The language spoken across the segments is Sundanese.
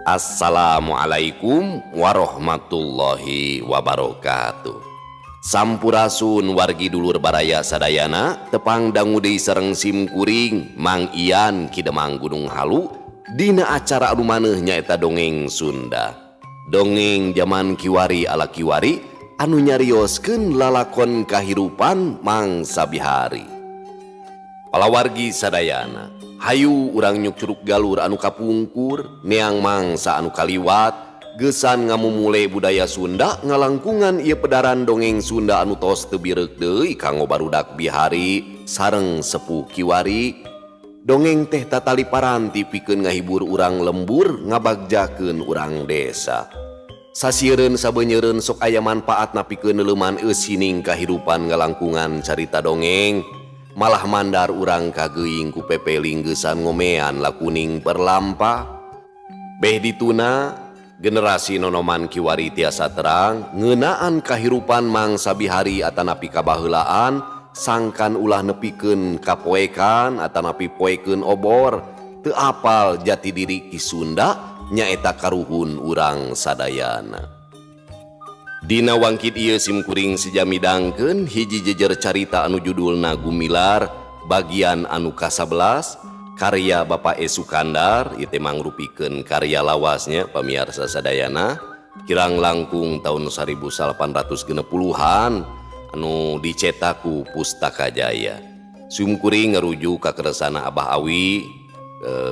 Assalamualaikum warahmatullahi wabarakatuh. Sampurasun wargi dulur baraya sadayana, tepang dangu deui sareng simkuring Mang Ian Kidemang Gunung Halu dina acara anu maneuh nyaeta dongeng Sunda. Dongeng zaman kiwari ala kiwari anu nyarioskeun lalakon kahirupan mangsa bihari. Palawargi sadayana, hayu urang nyuk curug galur anu kapungkur, neang mangsa anu kaliwat, gesan ngamumule budaya Sunda ngalangkungan ieu pedaran dongeng Sunda anu tos teu birek deui kanggo barudak bihari sareng sepuh kiwari. Dongeng teh tatali paranti pikeun ngahibur urang lembur ngabagjakeun urang desa. Sasiereun sabeunyereun sok aya manfaatna pikeun neuleuman eusining kahirupan ngalangkungan carita dongeng. Malah mandar urang kageuing ku pepeling gesan ngomean lakuning perlampa. Beh dituna generasi nonoman kiwari tiasa terang ngeunaan kahirupan mangsa bihari atanapi kabaheulaan sangkan ulah nepikeun kapoekan atanapi poekeun obor teu apal jati diri ki Sunda nyaeta karuhun urang sadayana. Dina wangkit ieu simkuring sijamidangkeun hiji jejer carita anu judulna Gumilar bagian anu ka-11 karya Bapak E. Sukandar. Ieu teh mangrupikeun karya lawasnya pamirsa sadayana kirang langkung tahun 1860-an anu dicetak ku Pustaka Jaya. Simkuring ngarujuk ka keresana Abah Awi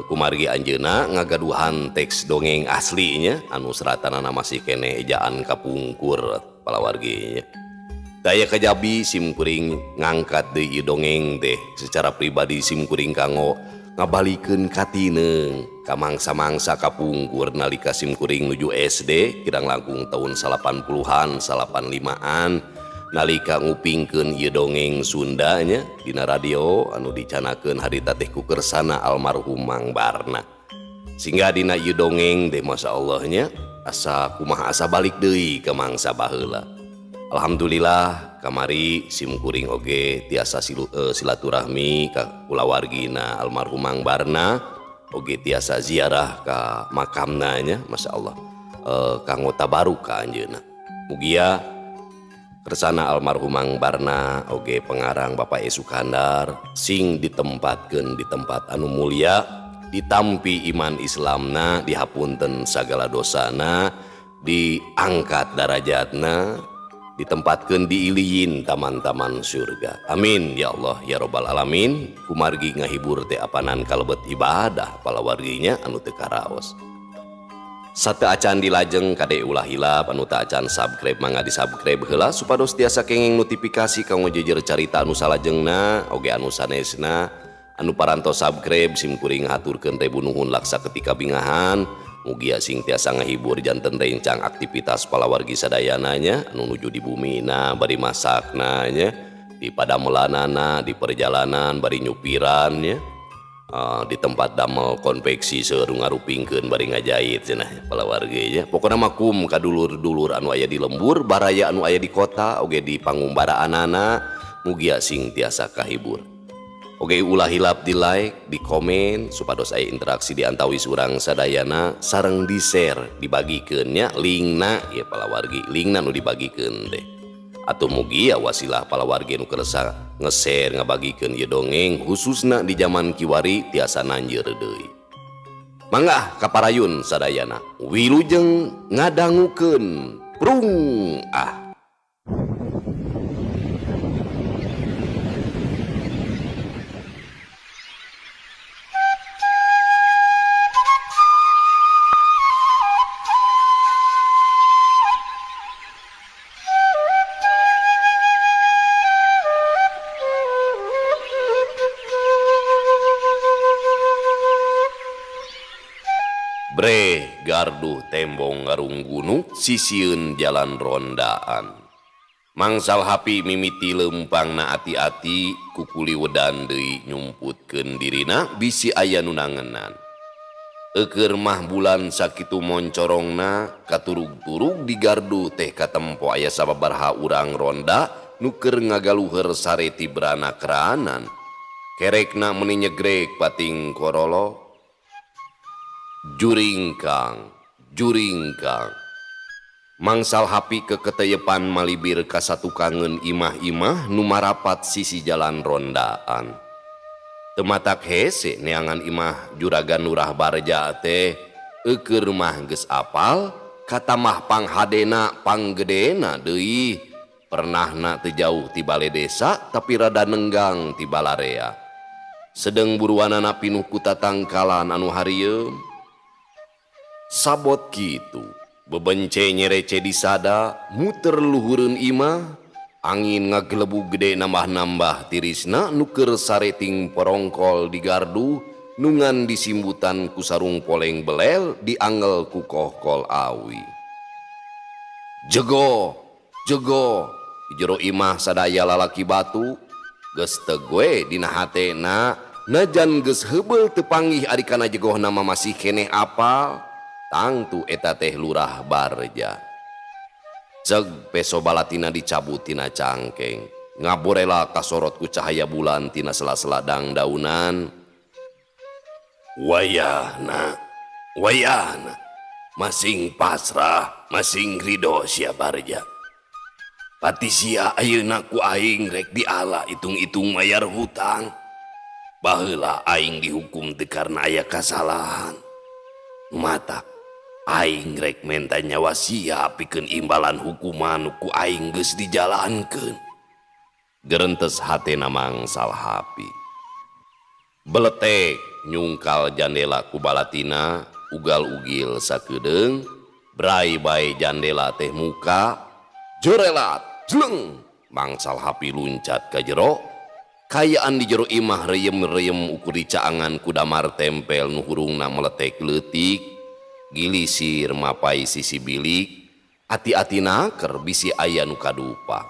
kumargi anjeuna ngagaduhan teks dongeng aslinya anu seratanana masih kene ejaan kapungkur palawarginya. Daya kajabi simkuring ngangkat deui dongeng teh secara pribadi simkuring kanggo ngabalikeun katineung ka mangsa-mangsa kapungkur nalika simkuring nuju SD kirang langkung tahun 80-an 85-an nalika ngupingkeun ieu dongeng Sunda nya dina radio anu dicanakeun harita teh ku kersana almarhum Mang Barna. Singga dina ieu dongeng teh masyaallah nya asa kumaha asa balik deui ka mangsa baheula. Alhamdulillah kamari simkuring oge tiasa silaturahmi ka kulawargina almarhum Mang Barna oge tiasa ziarah ka makamna nya masyaallah kanggo tabaruk ka anjeunna. Mugia kersana almarhum Mang Barna oge pengarang Bapak E. Sukandar sing ditempatkeun di tempat anu mulia, ditampi iman Islamna, dihapunten sagala dosana, diangkat darajatna, ditempatkeun di iliyin taman-taman surga. Amin ya Allah ya Rabbal alamin. Kumargi ngahibur teh apanan kalebet ibadah palawarginya anu teu karaos. Sate acan dilajeng kade ulah hilap anu teu acan subscribe mangga di subscribe heula supados tiasa kenging notifikasi kanggo jejer carita anu salajengna oge anu sanesna. Anu parantos subscribe simkuring haturkeun rebu nuhun laksa ketika bingahan. Mugia sing tiasa ngahibur janten rencang aktivitas palawargi sadayana nya anu nuju di bumina bari masakna nya di padamelanana di perjalanan bari nyupiran nya. Di tempat damel konveksi seueur ngarupingkeun bari ngajait cenah palawargi nya. Pokona makum ka dulur-dulur anu aya di lembur baraya anu aya di kota oge di pangumbaraanana mugia sing tiasa kahibur. Oge ulah hilap di like, di komen supados aya interaksi di antawis urang sadayana sareng di share dibagikeun nya linkna ieu palawargi linkna nu dibagikeun teh. Atau mugia wasilah palawargi anu kersa nge-share ngabagikeun ieu dongeng khususna di zaman kiwari tiasa nanjeur deui. Mangga kaparayun sadayana wilujeng ngadangukeun prung ah. Bre gardu tembong ngarung gunung sisieun jalan rondaan. Mangsal hapi mimiti lempangna ati-ati kukuli wedan deui nyumputkeun dirina bisi aya nu nangenan. Eukeur mah bulan sakitu moncorongna katurug-turug di gardu teh katempo aya sababaraha urang ronda nu keur ngagaluheur sareti beranak raanan. Kerekna meni nyegrek pating korolo juring kang juringkang. Mangsal hapi keketeyepan malibir kasatukangen imah-imah nu marapat sisi jalan rondaan. Tematak hese neangan imah juragan lurah barja teh eukeur mah geus apal kata mah panghadena panggedena deui. Pernahna teu jauh ti bale desa tapi rada nenggang ti balarea. Sedeng buruanana pinuh ku tatangkalan anu harieum. Sabot kitu bebence nyerece disada muter luhureun imah angin ngagelebu gede nambah-nambah tirisna nuker sareting porongkol di gardu nungan disimbutan ku sarung poleng belel dianggel ku kohkol awi. Jego jego di jero imah sadaya lalaki batu geus tegue dina hatena najan geus heubeul teu panggih ari kana jegohna masih keneh apal. Tangtu eta teh lurah barja. Zeg peso balatina dicabut tina cangkeng. Ngaborela kasorot ku cahaya bulan tina sela-sela daunan. Wayahna, wayahna. Masing pasrah, masing ridho sia barja. Pati sia ayeuna ku aing rek diala itung-itung mayar hutang. Baheula aing dihukum teu karna aya kasalahan. Mata aing rek menta nyawa sia pikeun imbalan hukuman ku aing geus dijalankeun. Gerentes hatena mangsal hapi. Beletek nyungkal jandela ku balatina ugal-ugil sakedeung brai bae jandela teh muka jorelat jeleng mangsal hapi luncat ka jero. Kayaan di jero imah reyem-reyem ukur dicaangan ku damar tempel nu hurungna meletek leutik. Gilisir mapai sisi bilik ati-atina keur bisi aya nu kadupa.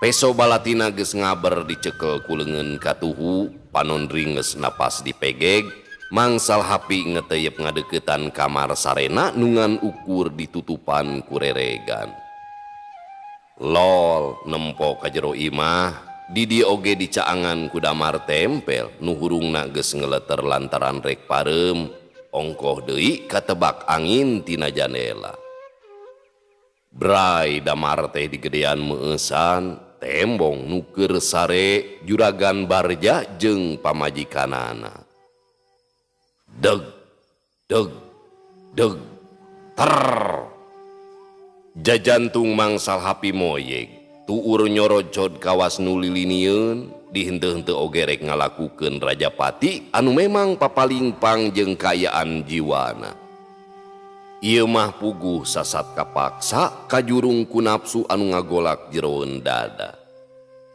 Peso balatina geus ngaber dicekel ku leungeun katuhu panon ringes napas dipegeg mangsal hapi ngeteyep ngadeuketan kamar sarena nungan ukur ditutupan ku reregan. Lol nempo ka jero imah di dieu oge dicaangan ku damar tempel nu hurungna geus ngeleter lantaran rek pareum. Ongkoh deui katebak angin tina jandela. Brai damar teh digedean meueusan tembong nuker sare juragan barja jeung pamajikanana. Deg deg deg ter. Jajantung mangsal hapi moyeg tuur nyorocod kawas nu lilinieun dihenteu-henteu oge rek ngalakukeun Rajapati anu memang papalingpang jeung kayaan jiwana. Ieu mah puguh sasat kapaksa kajurung ku nafsu anu ngagolak jeroeun dada.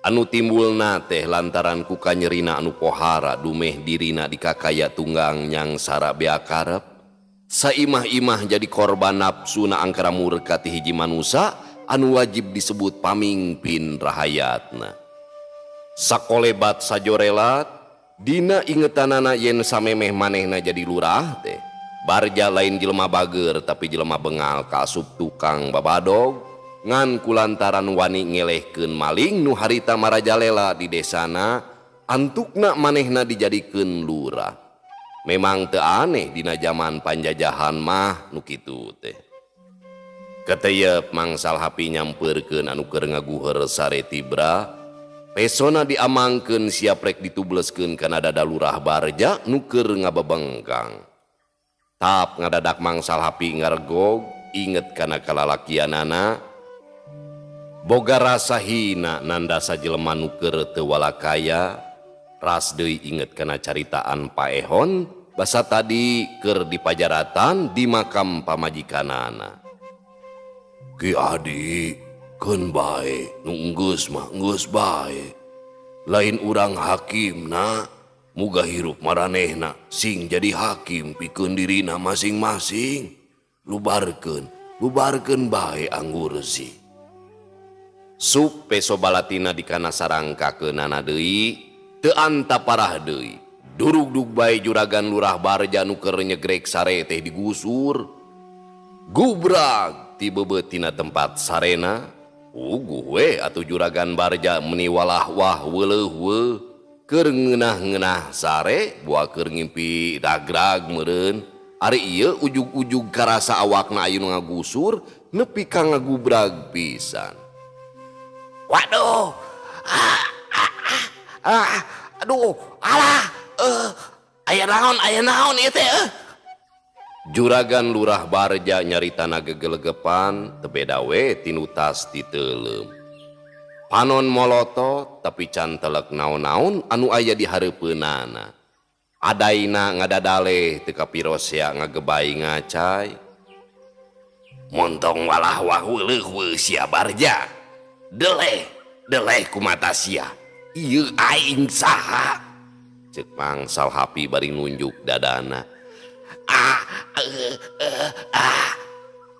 Anu timbulna teh lantaran ku kanyerina anu pohara dumeh dirina dikakaya tunggang nyangsara bea karep. Saimah-imah jadi korban nafsuna angkara murka ti hiji manusa anu wajib disebut pamingpin rahayatna. Sakolebat sajorelat dina ingetanana yen samemeh manehna jadi lurah teh barja lain jelema bager tapi jelema bengal kaasup tukang babadog ngan kulantaran wani ngelehkeun maling nu harita marajalela di desana antukna manehna dijadikeun lurah. Memang teu aneh dina zaman panjajahan mah nu kitu teh. Keteyep mangsal hapi nyampeurkeun anu keur ngaguheur sare tibra. Pesona diamangkeun siap rek ditubleskeun kana dada lurah barja nu keur ngabebengkang. Tap ngadadak mangsal hapi ngargog inget kana kalalakianana. Boga rasa hina nanda sajelema nu keur teu walakaya. Ras deui inget kana caritaan Paehon basa tadi keur dipajaratan di makam pamajikanana. Ki adi keun bae nu geus mah geus bae. Lain urang hakimna muga hirup maranehna sing jadi hakim pikeun dirina masing-masing. Lubarkeun bae anggur si. Sup peso balatina dikana sarangkakeunana deui teu anta parah deui. Durug-dug bae juragan lurah barja nu keur nyegrek sare teh digusur. Gubrag ti beubeut tina tempat sarena. Uguh we atuh juragan barja meuni walah wah weuleuh we keur ngeunah-ngeunah sare buah keur ngimpi dagrag meureun Ari ieu ujug-ujug karasa awakna aya nu ngagusur nepi ka ngagubrag pisan. Waduh, aduh, alah, aya naon ieu teh. Juragan Lurah Barja nyaritana gegelegepan teu beda we tinu tas ti teulem. Panon molotot tapi can telek naon-naon anu aya di hareupeunana. Adaina ngadadaleh teu kapirosea ngagebai ngacai. Montong walah waheuleuh sia Barja. Deleh ku mata sia. Ieu aing saha? Ceuk Mangsal Hapi bari nunjuk dadana.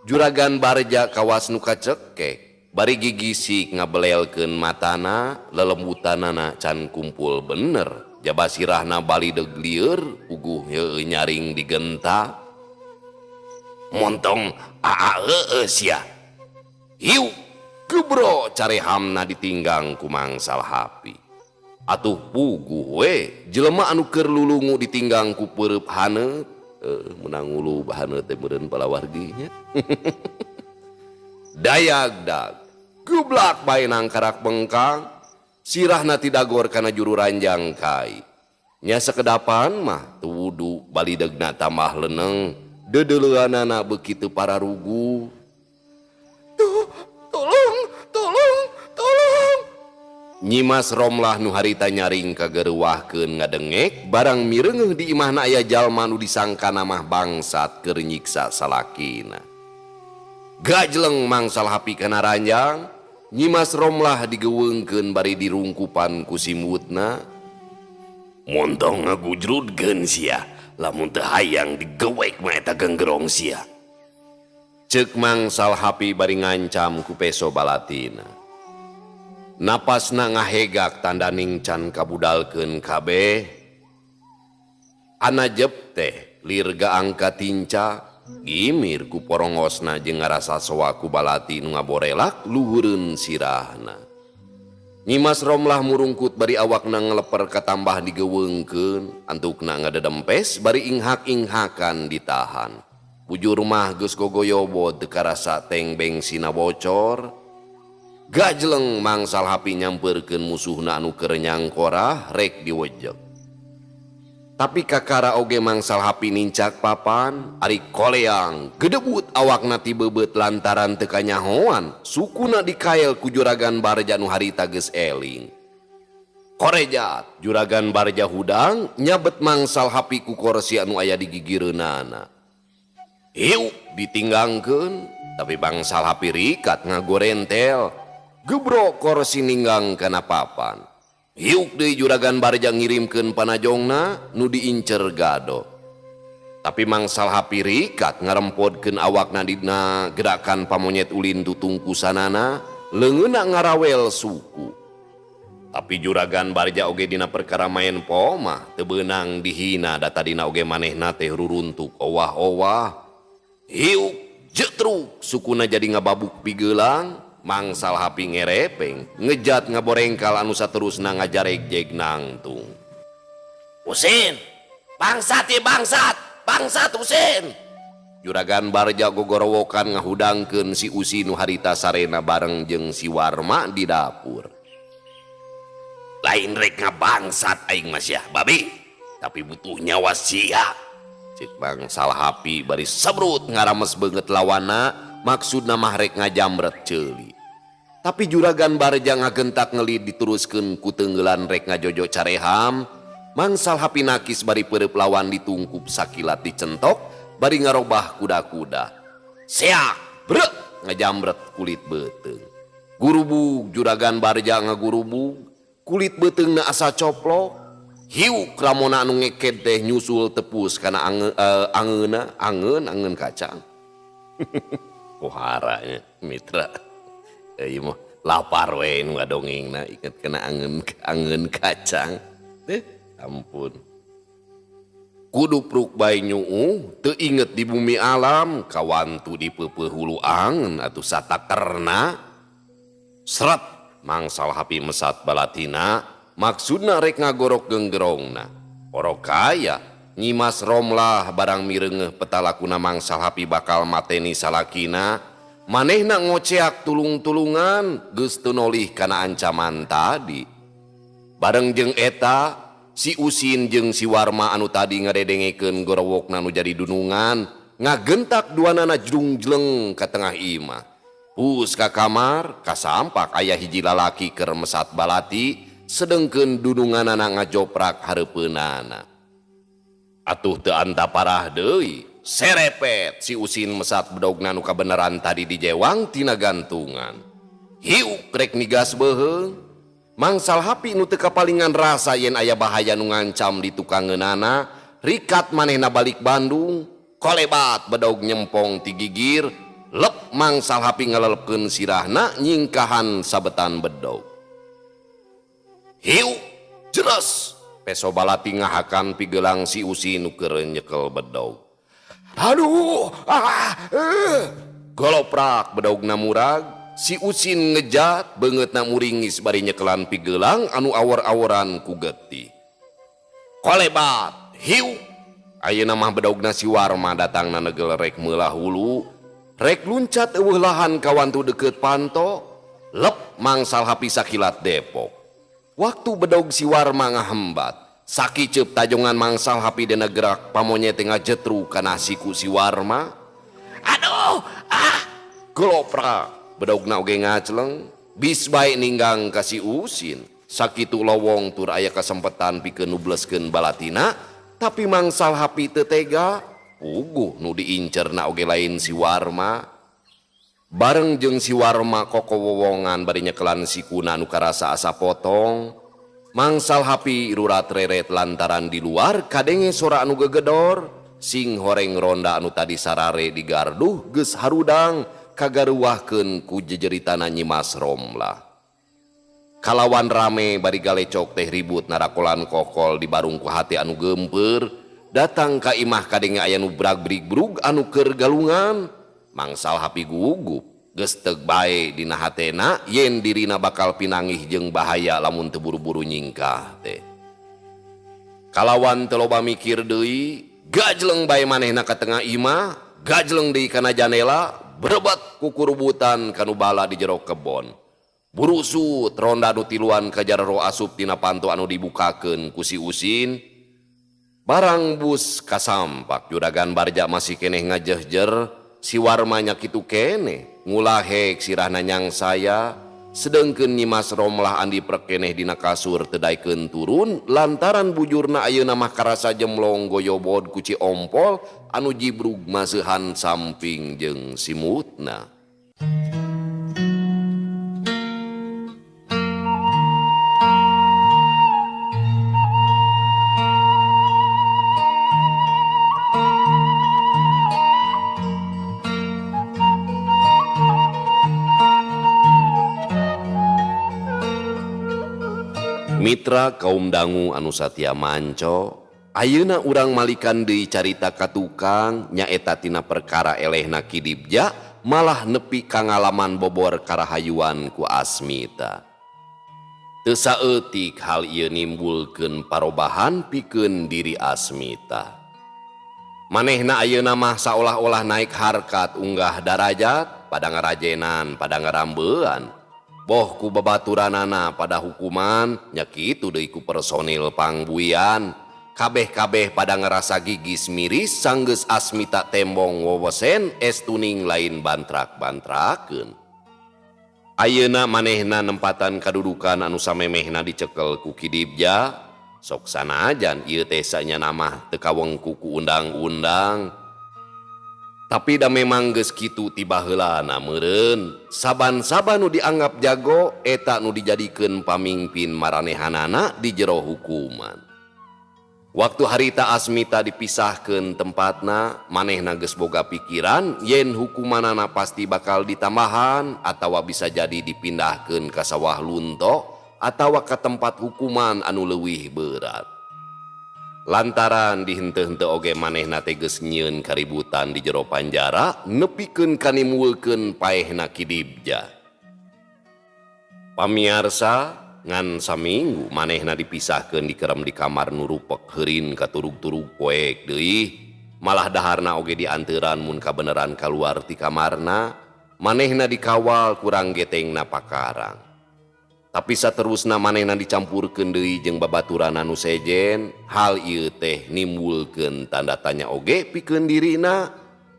Juragan Barja kawas nu kacekek bari gigisik ngabelelkeun matana, lelembutanana can kumpul bener. Jaba sirahna bali deglieur uguh nyaring digenta. Montong sia. Hiu gebro carehamna ditinggang ku Mangsal Hapi. Atuh puguh we jelema anu keur lulungu ditinggang ku peureub haneut. Menang ulu haneut teh meureun palawargi nya. Dayagdag geblak bae nang karak bengkang. Sirahna ti dagor kana juru ranjang kai. Nya sakedapan mah teu wudu balidegna tambah leuneng. Dedeleuanana beuki teu pararugu. Tolong. Nyimas Romlah nu harita nyaring kagereuwahkeun ngadengek barang mireungeuh di imahna aya jalma nu disangkana mah bangsat keur nyiksa salakina. Gajleng Mangsal Hapi kana ranjang. Nyimas Romlah digeuweungkeun bari dirungkupan ku simutna. Montong ngagujrudkeun sia, lamun teu hayang digewek mah eta genggerong sia. Ceuk Mangsal Hapi bari ngancam ku peso balatina. Napasna ngahegak tandaning can kabudalkeun kabeh. Anajep teh lirga angka tinca. Gimir ku porongosna jeung ngarasa soa ku balati nu ngaborelak luhureun sirahna. Nyimas Romlah murungkut bari awakna ngeleper katambah digeuweungkeun, antukna ngadedempes bari inghak-inghakan ditahan. Bujur mah geus gogoyobo teu karasa teng bengsina bocor. Gajleng Mangsal Hapi nyampeurkeun musuhna anu keur nyangkorah rek diwejeg. Tapi kakara oge Mangsal Hapi nincak papan, ari koleang gedebut awakna ti bebeut lantaran teu kanyahoan, sukuna dikael ku Juragan Barja nu harita geus eling. Korejat Juragan Barja hudang nyabet Mangsal Hapi ku kursi anu aya di gigireunana. Hiu ditinggangkeun, tapi Mangsal Hapi rikat ngagorentel, gebrok kursi ninggang kana papan. Hiuk deui Juragan Barja ngirimkeun panajongna nu diincer gado. Tapi Mangsal Hapi rikat ngarempodkeun awakna dina gerakan pamonyet ulin tutungkusanana, leungeunna ngarawel suku. Tapi Juragan Barja oge dina perkara main po mah teu beunang dihina da tadina oge manehna teh ruruntuk owah-owah. Hiuk jetruk sukuna jadi ngababuk pigeulang. Mangsal Hapi ngerepeng ngejat ngaborengkal anu saterusna ngajareg-jeg nangtung. Husein, bangsat Husein. Juragan Barja gogorowokan ngahudangkeun si Usi nu harita sarena bareng jeung si Warma di dapur. Lain rek ngabangsat aing mah sia babi, tapi butuh nyawa sia. Cik Mangsal Hapi bari sabrut ngarames beungeut lawanna, maksudna mah rek ngajamret ceuli. Tapi Juragan Barja ngagentak ngelid diteruskeun ku teunggelan rek ngajojo careham. Mangsal Hapi nakis bari peureup lawan ditungkup sakilat dicentok bari ngarobah kuda-kuda. Seak brek ngajamret kulit beuteung. Gurubug Juragan Barja ngagurubug, kulit beuteungna asa coplok. Hiu lamona anu ngeket teh nyusul tepus kana angeun kacang. Poharanya mitra. Ieu mah lapar we nu ngadongengna iket kena angeun kacang. Ampun. Kudu pruk bae nyuuh teu inget di bumi alam kawantu di peupeuh hulu angeun atuh satakerna. Seret Mangsal Hapi mesat balatina maksudna rek ngagorok genggerongna. Orokaya Nyimas Romlah barang mirengeh petalakuna mangsal hapi bakal mateni salakina, manehna ngoceak tulung-tulungan geus teu nolih kana ancaman tadi. Bareng jeung eta, si Usin jeung si Warma anu tadi ngadedengekeun gorowokna nu jadi dunungan, ngagentak duanana jrungjleng ka tengah imah. Pus ka kamar, kasampak aya hiji lalaki keur mesat balati, sedengkeun dununganana ngajoprak hareupeunana. Atuh teu anta parah deui, serepet si Usin mesat bedogna nu kabeneran tadi dijewang tina gantungan. Hiuk rek nigas beuheung. Mangsal hapi nu teu kapalingan rasa yen aya bahaya nu ngancam di tukangeunana, rikat manehna balik Bandung, kolebat bedog nyempong ti gigir, lep mangsal hapi ngalelepkeun sirahna nyingkahan sabetan bedog. Hiu jeres peso balati ngahakan pigelang si Usin nu keur nyekel bedog. Aduh, goloprak bedogna murag, si Usin ngejat beungeutna muringis bari nyekelan pigelang anu awor-aworan ku getih. Kolebat, hiu. Ayeuna mah bedogna si Warma datangna negel rek meulah hulu, rek luncat eueuh lahan kawantu deukeut panto, lep mangsal hapi sakilat depok. Waktu bedog si Warma ngahembat, sakiceup tajongan mangsal hapi dina gerak pamonye teh ngajetru kana siku si Warma. Aduh, goloprak, bedogna oge ngacleng, bis bae ninggang ka si Usin. Sakitu lowong tur aya kasempetan pikeun nubleskeun balatina, tapi mangsal hapi teu tega, puguh nu diincerna oge lain si Warma. Bareng jeung si Warma koko wowongan bari nyekelan sikuna nu karasa asa potong, mangsal hapi rurat reret lantaran di luar kadenge sora anu gegedor, sing horeng ronda anu tadi sarare digarduh geus harudang kagaruwahkeun ku jejeritana Nyimas Romlah. Kalawan rame bari galecok teh ribut narakolan kokol di barung ku hati anu gempeur, datang ka imah kadenge aya nu brag-brig-brug anu keur galungan. Mangsal hapi gugup, geus teug bae dina hatena yen dirina bakal pinangih jeung bahaya lamun teu buru-buru nyingkah teh. Kalawan teu loba mikir deui, gajleng bae manehna ka tengah imah, gajleng deui kana jandela, berebat ku kurubutan kanu bala di jero kebon. Burusut ronda nu tiluan ka jararo asup tina panto anu dibukakeun ku si Usin. Barang bus kasampak juragan barja masih keneh ngajehjer, si Warma nya kitu keneh ngulahek sirahna nyang saya, sedengkeun Nyimas Romlah andi perkeneh dina kasur teu daekeun turun lantaran bujurna ayeuna mah karasa jemlong goyobod ku ci ompol anu jibrug maseuhan samping jeung simutna. Mitra kaum dangu anu satia manco, ayeuna urang malikan deui carita ka tukang nyaeta tina perkara elehna Kidibja malah nepi ka ngalaman bobor karahayuan ku Asmita. Teu saeutik hal ieu nimbulkeun parobahan pikeun diri Asmita. Manehna ayeuna mah saolah-olah naik harkat unggah darajat pada ngarajenan pada ngarambean. Boh ku babaturanana pada hukuman, nya kitu deui ku personil pangbuian. Kabeh-kabeh pada ngerasa gigis miris sanggeus Asmita tembong wowesen estuning lain bantrak-bantrakeun. Ayeuna manehna nempatan kadudukan anu samemehna dicekel ku Kidibja, sok sanajan ieu teh sanyana mah teu kawengku ku undang-undang. Tapi da memang geus kitu tiba heulana meureun, saban-saban nu dianggap jago eta nu dijadikeun pamingpin maranehanana di jero hukuman. Waktu harita Asmita dipisahkeun tempatna, manehna geus boga pikiran yen hukumanana pasti bakal ditambahan atawa bisa jadi dipindahkeun ka sawah lunto atawa ka tempat hukuman anu leuwih berat. Lantaran dihenteu-henteu oge manehna teh geus nyieun kaributan di jero panjara nepikeun kanimueulkeun paehna Kidibja. Pamiarsa, ngan saminggu manehna dipisahkeun dikerem di kamar nu rupek heurin ka turug-turug poek deui, malah daharna oge dianteran mun kabeneran kaluar ti kamarna, manehna dikawal kurang getengna pakarang. Tapi saterusna manehna dicampurkeun deui jeung babaturan anu sejen, hal ieu teh nimbulkeun tanda tanya oge pikeun dirina,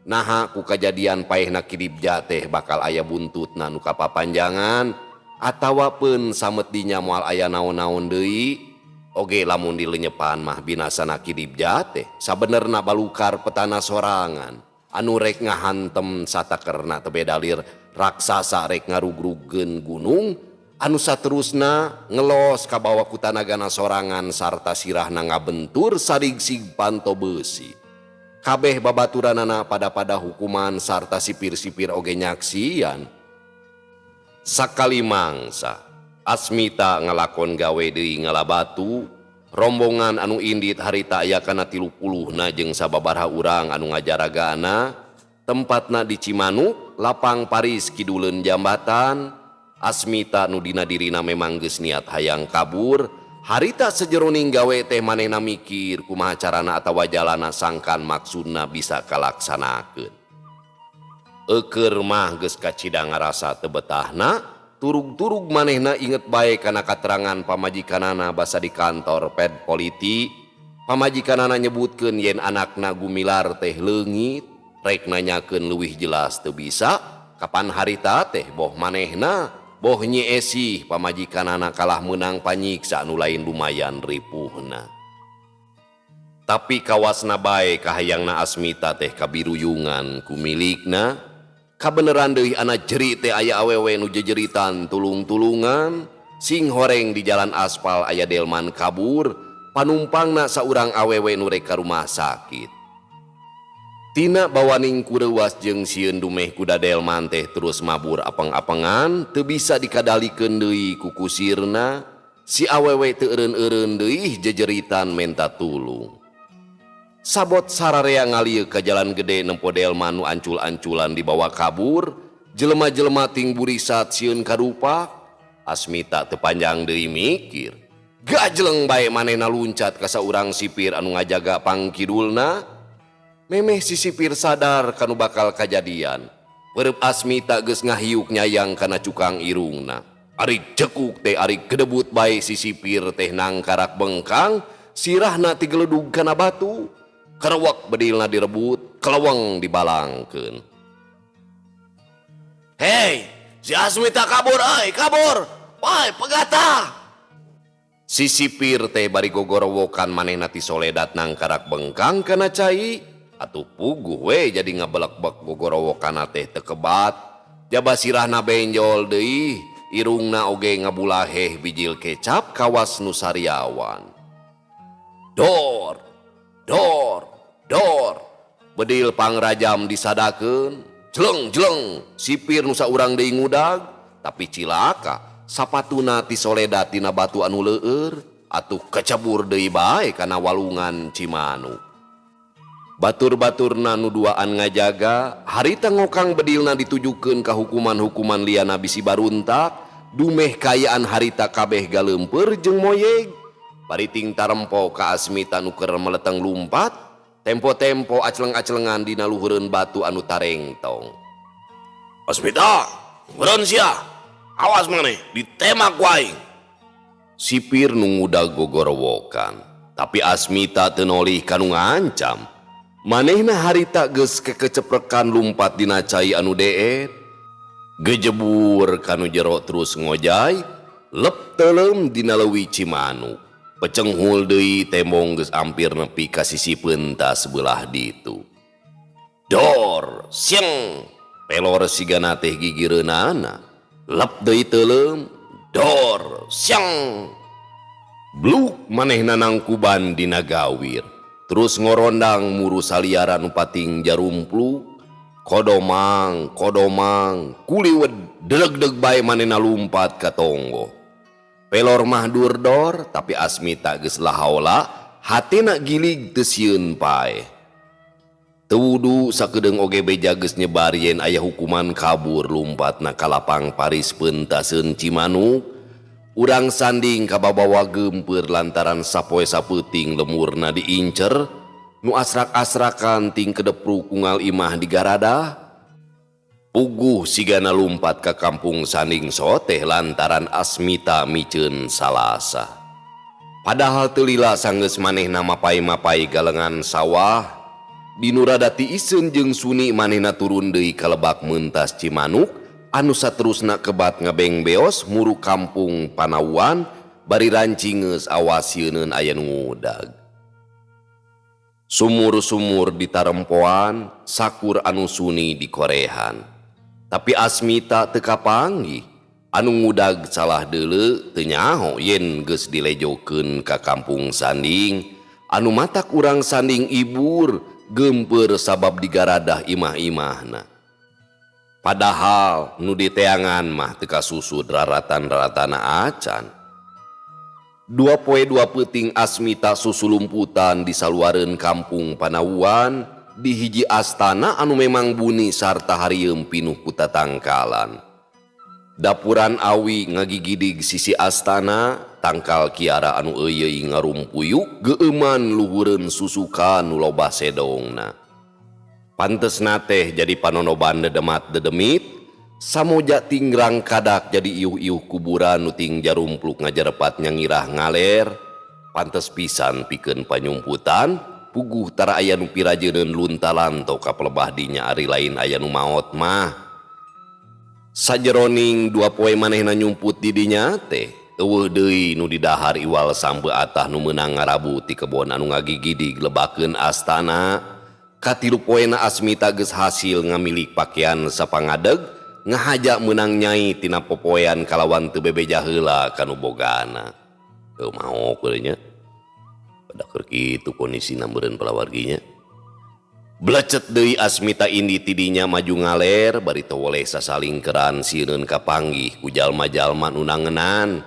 naha ku kajadian paehna Kidibja teh bakal aya buntutna nu kapapanjangan, atawapeun samet dinya moal aya naon-naon deui. Oge lamun dilenyepan mah binasana Kidibja teh sabenerna balukar petana sorangan anu rek ngahantem satakerna teu bedalir raksasa rek ngarugrugkeun gunung, anu saterusna ngelos ka bawah ku tanagana sorangan sarta sirahna ngabentur sarig-sig panto beusi. Kabeh babaturanana pada hukuman sarta sipir-sipir oge nyaksian. Sakali mangsa Asmita ngalakon gawe deui ngalabatu, rombongan anu indit harita aya kana 30 jeung sababaraha urang anu ngajaragana, tempatna di Cimanuk, lapang Paris kiduleun jambatan. Asmita nu dina dirina memang geus niat hayang kabur, harita sejeroning gawe teh manehna mikir kumaha carana atawa jalana sangkan maksudna bisa kalaksanakeun. Eukeur mah geus kacidang ngarasa teu betahna, turug-turug manehna inget bae kana katerangan pamajikanana basa di kantor ped politi. Pamajikanana nyebutkeun yen anakna gumilar teh leungit, rek nanyakeun leuwih jelas teu bisa kapan harita teh boh manehna boh Nyi Esih pamajikanana kalah meunang panyiksa anu lain lumayan ripuhna. Tapi kawasna bae kahayangna Asmita teh kabiruyungan ku milikna. Kabeneran deui anak jeri teh aya awewe nu jejeritan tulung-tulungan, sing horeng di jalan aspal aya delman kabur, panumpangna saurang awewe nu rek ka rumah sakit. Tina bawaning kureuwas jeung sieun dumeh kuda delman teh terus mabur apeng-apengan, teu bisa dikadalikeun deui ku kusirna, si awewe teu eureun-eureun deui jejeritan menta tulung. Sabot sararea ngalieu ka jalan gede nempo delman nu ancul-anculan dibawa kabur, jelema-jelema ting burisat sieun karupak. Asmita teu panjang deui mikir, gajleng bae manehna luncat ka saurang sipir anu ngajaga pangkidulna. Memeh si sipir sadar kanu bakal kajadian, peureup Asmita geus ngahiuk nyayang kana cukang irungna. Ari cekuk teh ari kedebut bae si sipir teh nangkarak bengkang, sirahna ti geledug kana batu. Karawak bedilna direbut, keleweng dibalangkeun. Hei, si Asmita kabur euy, kabur. Wai, pegata. Si sipir teh bari gogorowokan manehna ti Soledad nangkarak bengkang kana cai, atuh puguh we jadi ngabelek-bek gogorowokanna teh teu kebat. Jaba sirahna benjol deui, irungna oge ngabulaheh bijil kecap kawas nu sariawan. Dor, dor, bedil pangrajam disadakeun, jeleng, sipir nu saurang deui ngudag, tapi cilaka, sapatuna ti Soledad tina batu anu leueur, atuh kecebur deui bae kana walungan Cimanuk. Batur-baturna nu duaan ngajaga, harita ngokang bedilna ditujukeun ka hukuman-hukuman liana bisi baruntak, dumeh kayaan harita kabeh galeumpeur jeung moyeg. Bariting tarempo ka Asmita nu keur meleteng lumpat, tempo-tempo aceleng-acelengan dina luhureun batu anu tarengtong. Asmita, meureun sia. Awas maneh, ditemak wae. Sipir nu ngudag gogorowokan, tapi Asmita teu nolih kanu ngancam. Manehna harita geus kekeceprekan lumpat dina cai anu deet, gejebur kanu jero terus ngojay, lep teuleum dina leuwih Cimanuk. Pecenghul deui tembong geus ampir nepi ka sisi peuntas sebelah ditu. Dor, sieng, pelor sigana teh gigireunana. Lep deui teuleum, dor, sieng. Bluk manehna nangkuban dina gawir. Terus ngorondang muru saliara nu pating jarumpluk. Kodomang, kuliwed deleg-deg bae manehna lumpat ka tonggo. Pelor mah durdor, tapi Asmita geus lahaula, hatina gilig teu sieun pae. Teu wudu sakedeung oge beja geus nyebar yen aya hukuman kabur lumpatna ka lapang Paris peuntaseun Cimanuk. Urang sanding kababawa gempeur lantaran sapoe sapeting lemurna diincer, nu asrak-asrakan ting kedepru kungal imah di garada. Puguh sigana lumpat ke kampung sanding soteh lantaran Asmita miceun salasa. Padahal teu lila sanggeus manehna mapai-mapai galengan sawah, dinu rada tiiseun jeung Suni manehna turun deui ka lebak meuntas Cimanuk, anu saterusna kebat ngabeng beos muru kampung Panauan bari rancingeus awas sieuneuun aya nu ngudag. Sumur-sumur di tarempoan, sakur anu Suni di korehan. Tapi Asmita teu kapanggih, anu ngudag salah deuleu teu nyaho yen geus dilejokeun ka kampung sanding, anu matak urang sanding ibur gempeur sabab digaradah imah-imahna. Padahal nu diteangan mah teu kasusud raratan-raratana acan. 2 poe 2 peuting Asmita susulumputan di saluareun kampung Panauan di hiji astana anu memang buni sarta harieum pinuh ku tatangkalan. Dapuran awi ngagigidig sisi astana, tangkal kiara anu euyeui ngarumpuyuk geueuman luhureun susukan nu loba sedongna. Pantesna teh jadi panonoban dedemat dedemit, samoja tingrang kadak jadi iuh-iuh kuburan nu ting jarumpluk ngajarepat nyangirah ngaler. Pantes pisan pikeun panyumputan, puguh tara aya nu pirajeuneuun luntalan to ka pelebah dinya ari lain aya nu maot mah. Sajeroning 2 poe manehna nyumput di dinya teh, eueuh deui nu didahar iwal sampe atah nu meunang ngarabu ti kebon anu ngagigidig lebakeun astana. Katilu poena Asmita geus hasil ngamilik pakaian sapangadeg, ngahaja meunang nyai tina popoean kalawan teu bebeja heula kanu bogana. Teu mau keur nya. Pada keur kitu kondisina meureun palawarginya. Blecet deui Asmita indi tidinya maju ngaler bari teu woleh sasalingkeran sieun kapanggih ku jalma-jalma nu nangenan.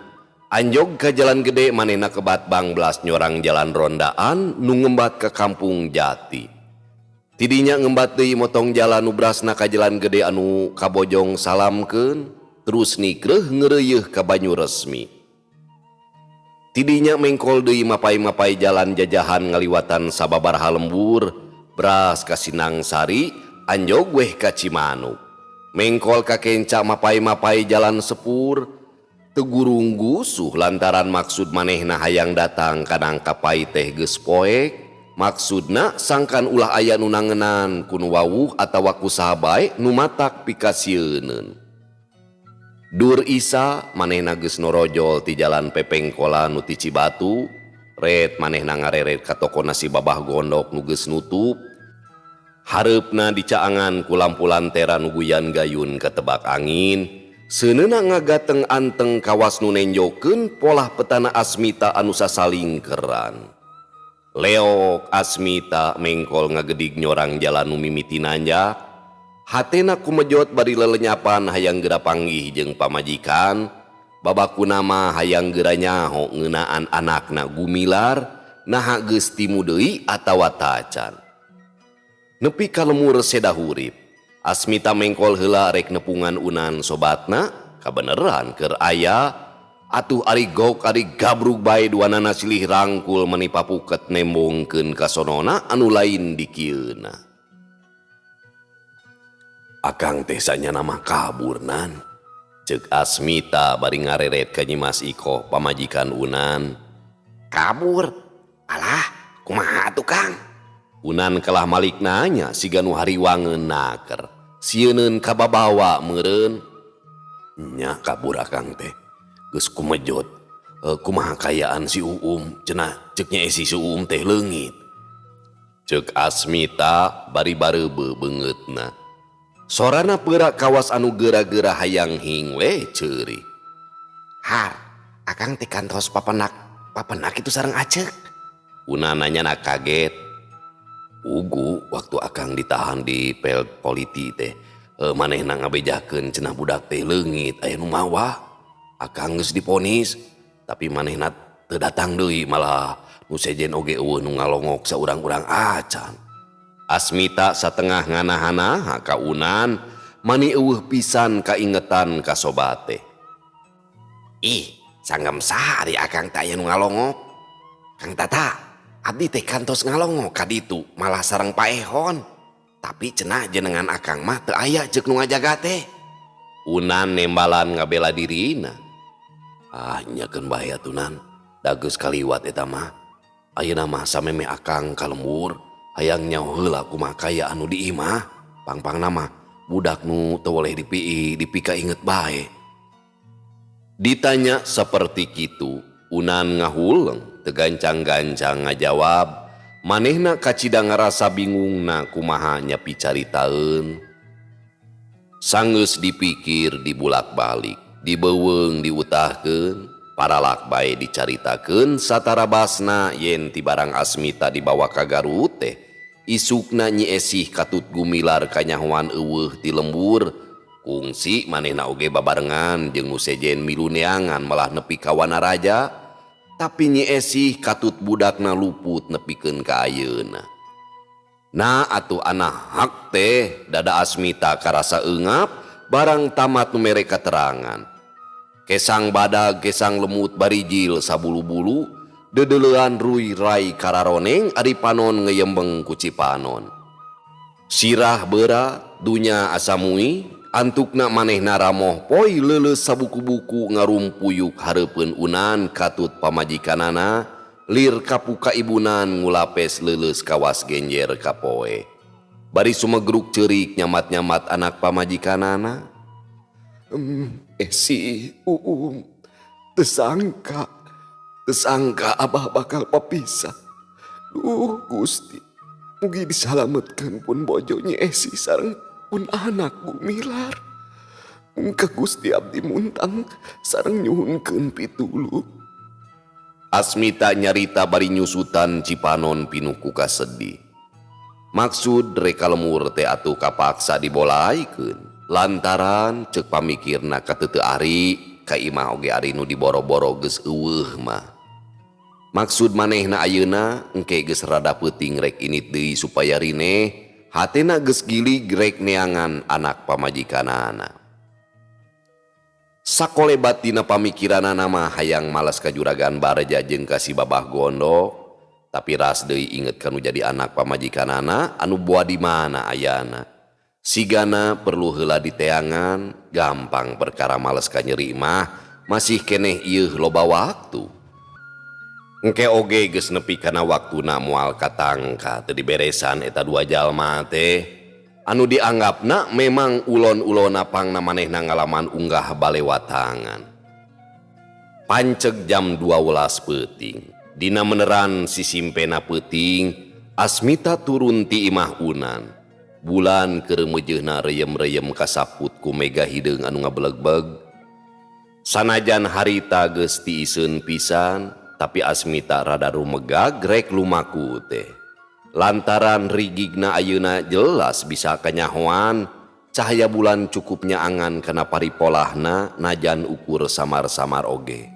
Anjog ka jalan gede manehna kebat bangbelas nyorang jalan rondaan nu ngembat ke kampung Jati. Tidinya ngembat deui motong jalan nu brasna ka jalan gede anu kabojong salamkeun, terus nikreuh ngeureuyeuh ka banyu resmi. Tidinya mengkol deui mapai-mapai jalan jajahan ngaliwatan sababaraha lembur, bras ka Sinangsari, anjog weh ka Cimanuk. Mengkol ka kenca mapai-mapai jalan sepur, teu gurung gusuh lantaran maksud manehna hayang datang ka Nangkapai teh geus poek. Maksudna sangkan ulah aya nu nangenan ku nu wawuh atawa ku saha bae nu matak pikasieunun. Dur Isa manehna geus norojol ti jalan pepengkola nu ti Cibatu, ret manehna ngareret ka toko nasi babah gondok nu geus nutup. Hareupna dicaangan ku lampu lantera nu guyan gayun ka tebak angin, seuneuna ngagateng anteng kawas nu nenjokeun polah petana Asmita anu sasalingkeran. Leok Asmita mengkol ngagedig nyorang jalan nu mimiti nanjak, hatena kumejot bari lelenyapan hayang geura panggih jeung pamajikan, babakuna mah hayang geura nyaho ngeunaan anakna gumilar, naha geus timu deui atawa tacan. Nepi ka lemur seda hurip, Asmita mengkol heula rek nepungan unan sobatna, kabeneran keur aya. Atuh ari gok ari gabrug bae duanana silih rangkul meni papuket nembongkeun ka sonona anu lain di kieuna. Akang teh sanyana mah kaburnan, ceuk Asmita bari ngareret ka Nyi Mas Iko pamajikan unan. Kabur? Alah, kumaha atuh Kang? Unan kelah malik nanya siga nu hariwangeun naker. Sieunun kababawa meureun. Nya kabur akang teh. Geus kumejot, kumaha kayaan si Uum, cenah ceuknya si Uum teh leungit. Ceuk Asmita bari bareube beungeutna. Sorana peurak kawas anu geura-geura hayang hing we ceuri. Har, akang teh kantos papenak itu sareng aceuk. Una nanyana kaget. Ugu waktu akang ditahan di politi teh, manehna ngabejakeun cenah budak teh leungit aya nu mawa. Akang geus diponis, tapi manehna teu datang deui malah nu sejen oge eueuh nu ngalongok saurang-urang acan. Asmita satengah nganahan ka unan, mani eueuh pisan kaingetan ka sobate. Ih, Sanggam sahari akang tak aya nu ngalongok. Kang Tata, abdi teh kantos ngalongok kaditu malah sareng paehon. Tapi cenah jenengan akang mah teu aya ceuk nu ngajaga teh. Unan nembalan ngabela dirina. Ah nyakeun bahaya tunan. Dageus kaliwat eta mah. Ayeuna mah sameme akang kalembur, hayang nyaho heula kumaha kaya anu di imah. Pang-pangna mah budak nu teu boleh dipika inget bae. Ditanya seperti kitu, Unan ngahuleng tegancang-gancang ngajawab. Manehna kacida ngarasa bingungna kumaha nyapi caritaeun. Sanggeus dipikir dibulak-balik, dibeuweung diutahkeun, paralak bae dicaritakeun satara basna yen ti barang Asmita dibawa ka Garut teh. Isukna Nyi Esih katut gumilar kanyahoan eueuh ti lembur. Kungsi manehna oge babarengan jeung nu sejen milu neangan malah nepi ka Wanaraja. Tapi Nyi Esih katut budakna luput nepikeun ka ayeuna. Nah atuh anak hak teh dada Asmita karasa eungap barang tamat nu mere katerangan. Kesang badag kesang lemut barijil sabulu-bulu dedeleuan ruy rai kararoneng ari panon ngeyembeng ku Cipanon. Sirah beura dunya asamui antukna manehna ramoh poe leuleus sabuku-buku ngarumpuyuk hareupeun Unan katut pamajikanana lir kapuka ibunan ngulapes leuleus kawas genjer ka poe. Bari sumegruk ceurik nyamat-nyamat anak pamajikanana. Esi, tesangka abah bakal papisah. Gusti, mugi disalametkeun pun bojonya Esi sareng pun anak gumilar. Muga Gusti abdi muntang sareng nyuhunkeun pitulung. Asmita nyarita bari nyusutan Cipanon pinuh ku kasedih. Maksud reka lemur teh atuh kapaksa dibolaikeun lantaran ceuk pamikirna kateu teu ari ka imah oge ari nu diboro-boro geus eueuh mah. Maksud manehna ayeuna engke geus rada peuting rek init deui supaya rine hatena geus gilig rek neangan anak pamajikanana. Sakolebat dina pamikiranana mah hayang malas ka Juragan Barja jeung ka si Babah Gondo, tapi ras deui inget kanu jadi anak pamajikanana anu boa di mana ayana. Sigana perlu heula diteangan, gampang perkara males ka nyeri mah, masih keneh ieuh loba waktu. Engke oge geus nepi kana waktuna moal katangka teu diberesan eta dua jalma teh. Anu dianggapna memang ulon-ulona pangna manehna ngalaman unggah balewatangan. Panceg jam 12 peuting. Dina meneran sisimpena peuting, Asmita turun ti imah Unan. Bulan keur meujeuhna reyem-reyem kasaput ku mega hideung anu ngabeleg-beg. Sanajan harita geus tiiseun pisan, tapi Asmita rada rumegag rek lumaku teh. Lantaran rigigna ayeuna jelas bisa kanyahoan cahaya bulan cukup nyaangan kana paripolahna najan ukur samar-samar oge.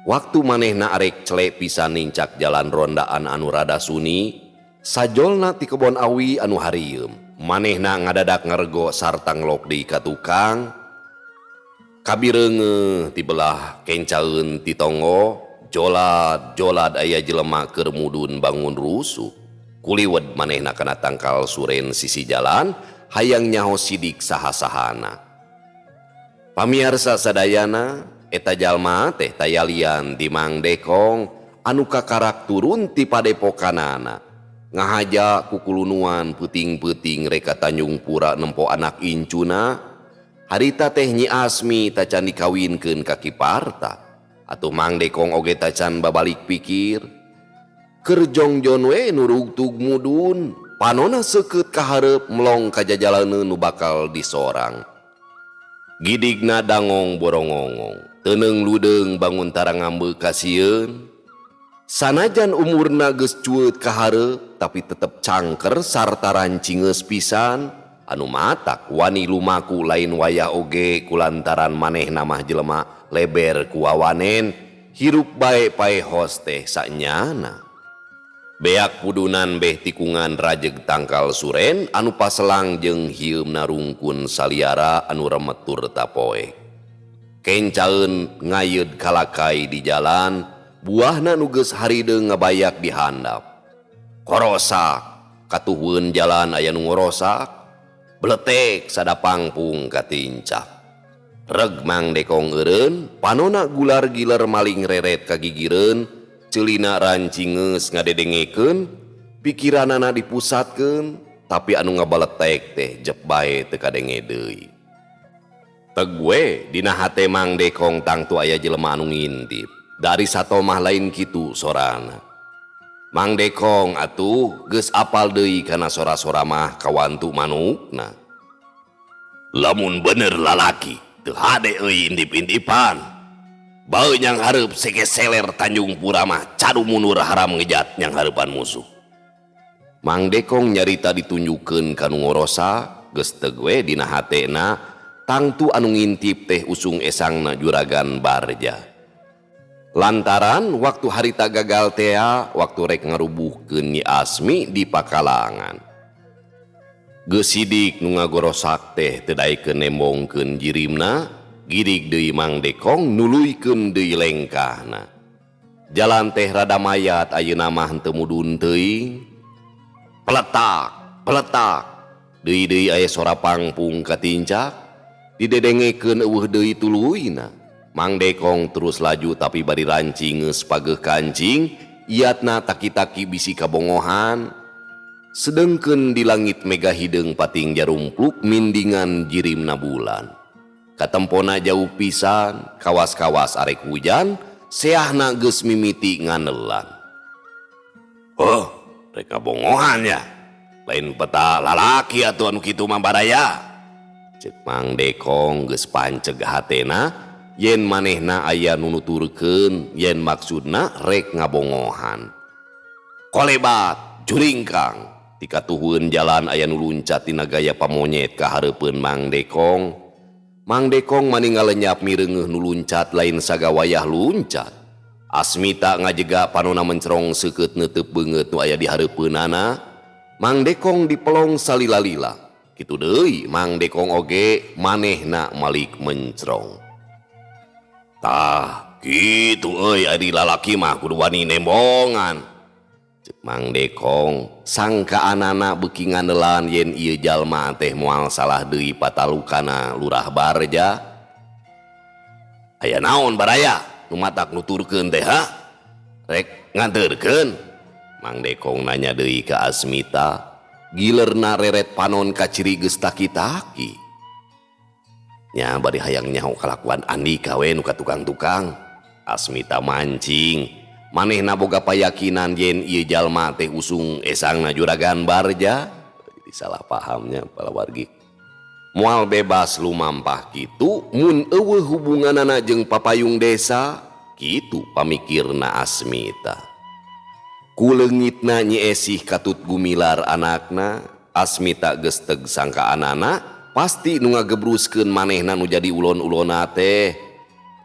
Waktu manehna arek celek pisan nincak jalan rondaan anu rada sunyi, sajolna ti kebon awi anu harieum. Manehna ngadadak ngergo sarta ngelok deui ka tukang. Kabireungeuh ti belah kencaeun ti tonggo, jolad aya jelema keur mudun bangun rusuh. Kuliwed manehna kana tangkal suren sisi jalan hayang nyaho sidik saha-sahana. Pamiarsa sadayana eta jalma teh tayalian di Mang Dekong anu kakarak turun ti padepokanana. Ngahaja kukulunuan peuting-peuting reka Tanjung Pura nempo anak incuna. Harita teh Nyi Asmi tacan dikawinkeun ka Kiparta. Atuh Mang Dekong oge tacan babalik pikir. Kerjongjon we nurugtug mudun, panona seukeut ka hareup melong ka jajalaneun nu bakal disorang. Gidigna dangong borongongong, teuneng ludeung bangun tara ngambeu kasieun. Sanajan umurna geus cueut ka hareup, tapi tetep cangker sarta rancingeus pisan, anu matak wani lumaku lain wayah oge kulantaran manehna mah jelema leber ku wawanen, hirup bae paehos teh sanyana. Beak pudunan beh tikungan rajeg tangkal suren anu paselang jeung hieumna rungkun saliara anu remetur tapoe. kencaeun ngayeud kalakai di jalan, buahna nu geus harideung ngabayak di handap. Korosak katuhun jalan aya nu ngorosak, bletek sada pangpung katincak. Reg Mang Dekong eureun, panona gular giler maling reret kagigireun, ceulina rancingeus ngadedengekeun, pikiranana dipusatkeun, tapi anu ngabaletek teh jep bae teu kadenge deui. Tegue dina hate Mang Dekong tangtu aya jelema anu ngintip, dari satomah lain kitu sorana. Mang Dekong atuh geus apal deui kana sora-sora mah kawantu manukna. Lamun bener lalaki teu hade euy indip-indipan, bae nyang hareup sege seler Tanjung Pura mah cadu mundur haram ngejat nyang hareupan musuh. Mang Dekong nyarita ditunjukkeun kanu ngorosa, geus tegue dina hatena tangtu anu ngintip teh usung esangna juragan Barja. Lantaran waktu harita gagal tea, waktu rek ngarubuhkeun Nyi Asmi di Pakalangan. Geus sidik nu ngagorosak teh teu daekeun nembongkeun jirimna, girig deui Mang Dekong nuluykeun deui lengkahna. Jalan teh rada mayat ayeuna mah henteu mudun teuing. Peletak, peletak, deui-deui aya sora pangpung katincak, didedengekeun eueuh deui tuluyna. Mang Dekong terus laju tapi bari rancingeus pageuh kancing, iatna taki-taki bisi kabongohan. Sedengkeun di langit mega hideung pating jarumpluk mindingan jirimna bulan. Katempona jauh pisan, kawas-kawas arek hujan, seahna geus mimiti nganelan. Oh, rek kabongohan ya. Lain peta lalaki atuh anu kitu mah baraya. Ceuk Mang Dekong geus panceg hatena, yen manehna aya nu nuturkeun yen maksudna rek ngabongohan. Kolebat juringkang ti katuhun jalan aya nu luncat tina gaya pamonyet ka hareupeun Mang Dekong. Mang Dekong maninggal lenyap mireungeuh nu luncat lain sagawayah luncat. Asmita ngajega panona mencerong seukeut neuteuk beungeut nu aya di hareupeunana. Mang Dekong dipelong salila-lila. Kitu deui Mang Dekong oge manehna malik mencerong. Tah, gitu euy ari lalaki mah kudu wani nembongan. Ceuk Mang Dekong, sangkaanana beuki nganelan yen ieu jalma teh moal salah deui patalukana Lurah Barja. Aya naon baraya nu matak nuturkeun teh ha? Rek nganteurkeun. Mang Dekong nanya deui ka Asmita, gilerna reret panon ka ciri geus taki-taki. Nya bari hayang nyaho kalakuan Andika we nu ka tukang-tukang. Asmita mancing, manehna boga payakinan yen ieu jalma teh usung esangna juragan Barja. Jadi salah pahamnya palawargi. Moal bebas lumampah kitu mun eueuh hubunganana jeung papayung desa, kitu pamikirna Asmita. Kuleungitna Nyi Esih katut gumilar anakna, Asmita geus teug sangkaanana pasti nu ngagebruskeun manehna nu jadi ulon-ulona teh.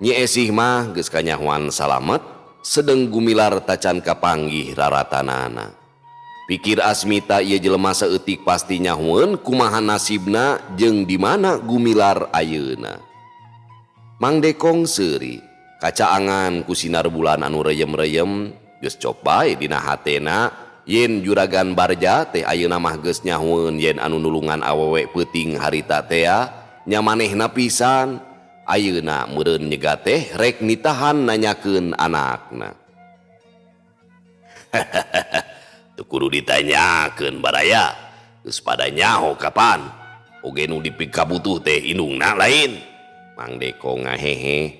Nyi Esih mah geus kanyahoan salamet, sedeng gumilar tacan kapanggih raratanana. Pikir Asmita ieu jelema saeutik pasti nyahoeun kumaha nasibna jeung di mana gumilar ayeuna. Mang Dekong seuri, kacaangan ku sinar bulan anu reyem-reyem, geus cop bae dina hatena yen juragan Barja teh ayeuna mah geus nyahoeun yen anu nulungan awewe peuting harita tea nya manehna pisan. Ayeuna meureun nyegat teh rek nitahan nanyakeun anakna. Teu kudu ditanyakeun baraya, geus pada nyaho kapan? Oge nu dipikabutuh teh indungna lain. Mang Dekong ngahehe.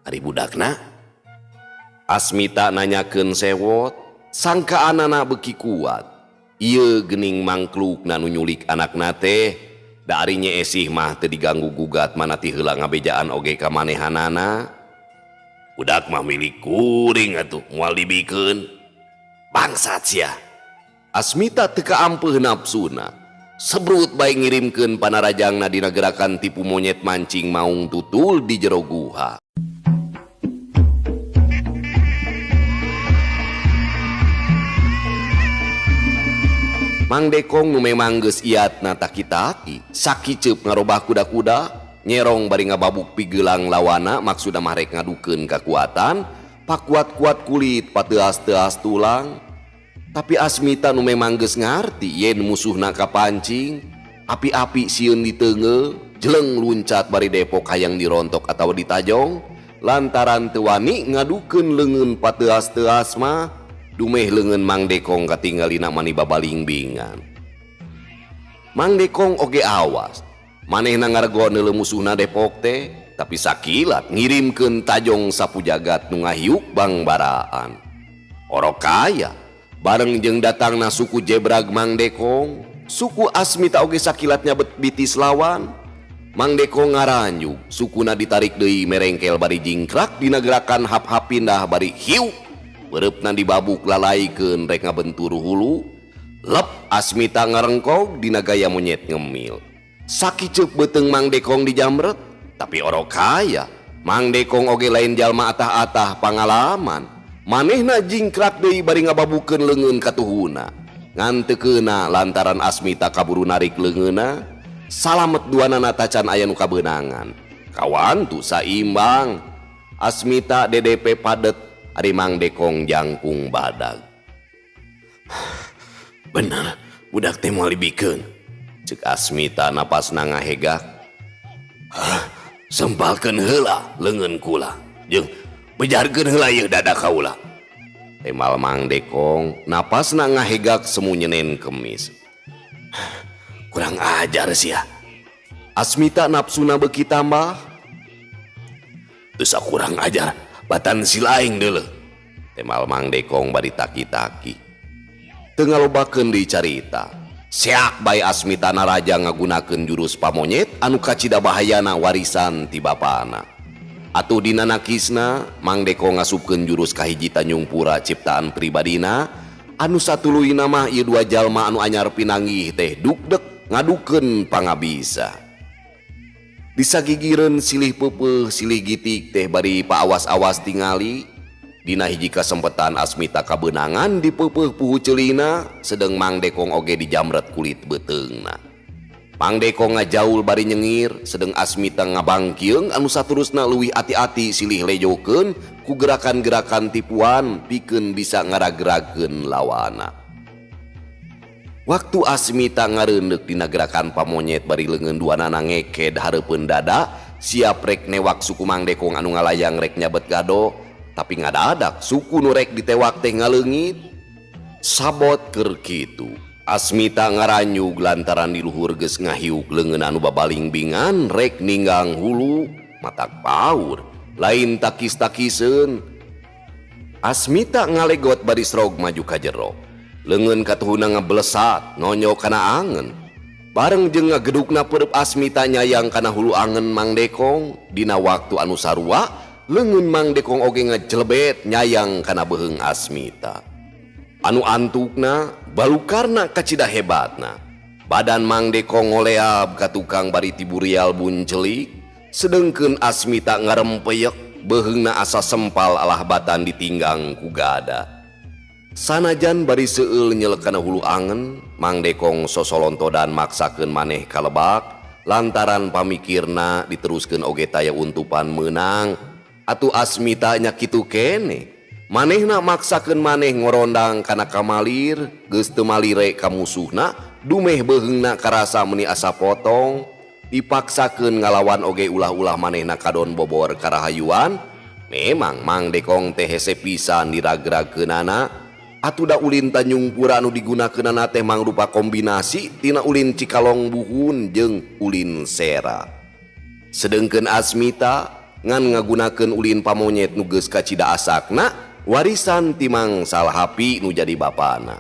Ari budakna? Asmita nanyakeun sewot, sangkaanana beuki kuat. Ieu geuning mangklukna nu nyulik anakna teh. Da ari Nyi Esih mah teu diganggu gugat manati heula ngabejaan oge ka manehanana. Budak mah milik kuring atuh moal dibikeun. Bangsat sia. Asmita teu kaampeuh nafsuna. Sebrut bae ngirimkeun panarajangna dina gerakan tipu monyet mancing maung tutul di jero guha. Mang Dekong nu memang geus iatna taki-taki, sakiceup ngarobah kuda-kuda, nyerong bari ngababuk pigelang lawana maksudna mah rek ngadukeun kekuatan pakuat-kuat kulit pateas-teas tulang. Tapi Asmita nu memang geus ngarti yen musuhna kapancing, api-api sieun di teungeu, jeleng luncat bari depok hayang dirontok atawa ditajong, lantaran teu wani ngadukeun leungeun pateas-teas mah, dumeh leungeun Mang Dekong katinggalina mani babalingbingan. Mang Dekong oge awas, manehna ngargoan heuleu musuhna depok teh, tapi sakilat ngirimkeun tajong sapu jagat nu ngahiuk bangbaraan. Orok kaya bareng jeung datangna suku Jebrag Mang Dekong, suku Asmita oge sakilatnya bitis lawan. Mang Dekong ngaranjuk, sukuna ditarik deui merengkel bari jingkrak dina gerakan hap-hap pindah bari hiu. Bereupna dibabuk lalaikeun rek ngabentur hulu. Lep Asmita ngarengkog dina gaya monyet ngemil. Sakiceuk beuteung Mang Dekong dijamret, tapi orok kaya Mang Dekong oge lain jalma atah-atah pangalaman. Manehna jingkrak deui bari ngababukeun leungeun ka tuhuna. Ngan teu keuna lantaran Asmita kaburu narik leungeunna, salamet duanana tacan aya nu kabeunangan. Kawan tu saimbang. Asmita DDP padet ari Mang Dekong jangkung badag. Bener, budak teh moal dibikeun. Ceuk Asmita napasna ngahegak. Sempalkeun heula leungeun kula. Jeung bejarkeun heula ieu dada kaula. Temal Mang Dekong napasna ngahegak semu nyenen kemis. Kurang ajar sia. Asmita napsuna beuki tambah. Teu sakurang ajar, batan si laing deuleu. Temal Mang Dekong bari taki-taki. Teu ngalobakeun deui carita. Seak bae Asmita naraja ngagunakeun jurus pamonyet anu kacida bahayana warisan ti bapana. Atuh dina nakisna Mang Dekong ngasupkeun jurus kahiji Tanjung Pura ciptaan pribadina, anu satuluyna mah ieu dua jalma anu anyar pinanggih teh dugdek ngadukeun pangabisa. Disagigireun silih peupeuh silih gitik teh bari paawas-awas tingali. Dina hiji kasempetan Asmita kabeunangan di peupeuh puhu ceulina, sedeng Mang Dekong oge dijamret kulit beuteungna. Mang Dekong ngajaul bari nyengir, sedeng Asmita ngabangkieung anu saterusna leuwih ati-ati silih lejokeun ku gerakan-gerakan tipuan pikeun bisa ngarageragkeun lawana. Waktu Asmita ngareundeuk dina gerakan pamonyet bari leungeun duanana ngeked hareupeun dada, siap rek newak suku Mang Dekong anu ngalayang rek nyabet gado, tapi ngadadak suku nu rek ditewak teh ngaleungit. Sabot keur kitu, Asmita ngaranjug lantaran di luhur geus ngahiuk leungeun anu babalingbingan rek ninggang hulu matak paur lain takis-takiseun. Asmita ngalegot bari srog maju ka jero, leungeun katuhuna ngablesat nonyo kana angeun. Bareng jeung ngagedukna pereup Asmita nyayang kana hulu angeun Mang Dekong. Dina waktu anu sarua leungeun Mang Dekong oge ngajlebet nyayang kana beuheung Asmita. Anu antukna balukarna kacida hebatna. Badan Mang Dekong ngoleab ka tukang bari tiburial buncelik, sedengkeun Asmita ngarempeyek beuheungna asa sempal alah batan ditinggang ku gada. Sanajan bari seueul nyelek kana hulu angen, Mang Dekong sosolontodan maksakeun maneh kalebak lantaran pamikirna diteruskeun oge taya untupan meunang. Atuh Asmita nya kitu keneh, manehna maksakeun maneh ngorondang kana kamalir, geus teu malire ka musuhna, dumeh beuheungna karasa meuni asa potong, dipaksakeun ngalawan oge ulah-ulah manehna kadon bobor karahayuan. Memang Mang Dekong teh hese pisan diragragkeunana, atuh da ulin Tanjung Pura anu digunakeunana teh mangrupa kombinasi tina ulin Cikalong Buhun jeung ulin Sera. Sedengkeun Asmita ngan ngagunakeun ulin pamonyet nu geus kacida asakna, warisan ti Mang Salhapi nu jadi bapana.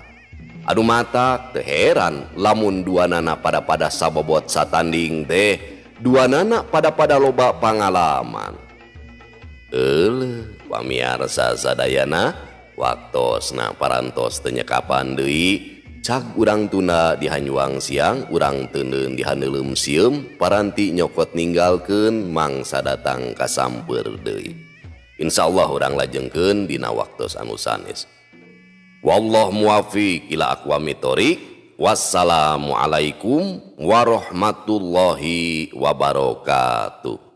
Anu mata teu heran lamun duanana pada-pada sabobot satanding teh, duanana pada-pada loba pangalaman. Euleuh pamiarsa sadayana, waktosna parantos teu nyekapan deui. Cag urang tunda di Hanyuang siang, urang teuneun di Haneuleum sieum, paranti nyokot ninggalkeun mangsa datang kasamper deui. Insyaallah urang lajengkeun dina waktos anu sanes. Wallahu muwaffiq ila aqwamit thoriq. Wassalamualaikum warahmatullahi wabarakatuh.